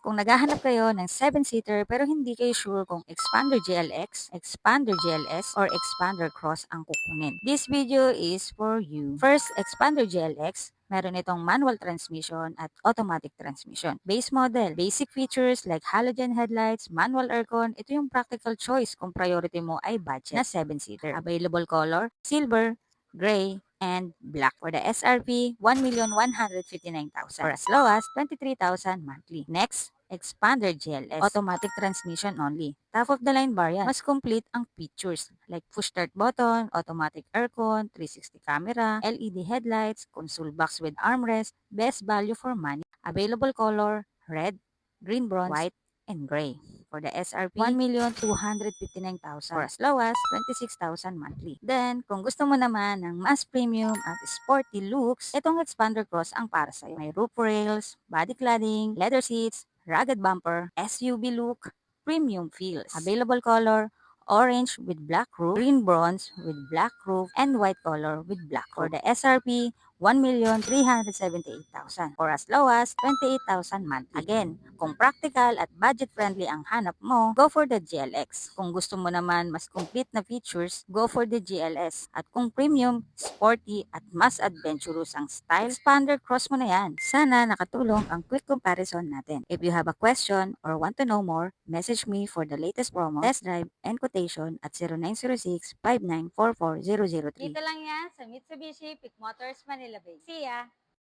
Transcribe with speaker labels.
Speaker 1: Kung naghahanap kayo ng 7-seater pero hindi kayo sure kung Expander GLX, Expander GLS, or Expander Cross ang kukunin, this video is for you. First, Expander GLX. Meron itong manual transmission at automatic transmission. Base model, basic features like halogen headlights, manual aircon, ito yung practical choice kung priority mo ay budget na 7-seater. Available color, silver, gray, and black. For the SRP, 1,159,000 or as low as 23,000 monthly. Next, Expander GLS, automatic transmission only. Top of the line variant, mas complete ang features like push start button, automatic aircon, 360 camera, LED headlights, console box with armrest, best value for money. Available color, red, green bronze, white, and gray. For the SRP, 1,259,000 or as low as 26,000 monthly. Then, kung gusto mo naman ng mas premium at sporty looks, itong Expander Cross ang para sa'yo. May roof rails, body cladding, leather seats, rugged bumper, SUV look, premium feels. Available color, orange with black roof, green bronze with black roof, and white color with black roof. For the SRP, 1,378,000 or as low as 28,000 monthly. Again, kung practical at budget-friendly ang hanap mo, go for the GLX. Kung gusto mo naman mas complete na features, go for the GLS. At kung premium, sporty, at mas adventurous ang style, Expander Cross mo na yan. Sana nakatulong ang quick comparison natin. If you have a question or want to know more, message me for the latest promo, test drive, and quotation at 0906-5944003. Dito lang yan sa Mitsubishi Pick Motors Manila Bay. See ya!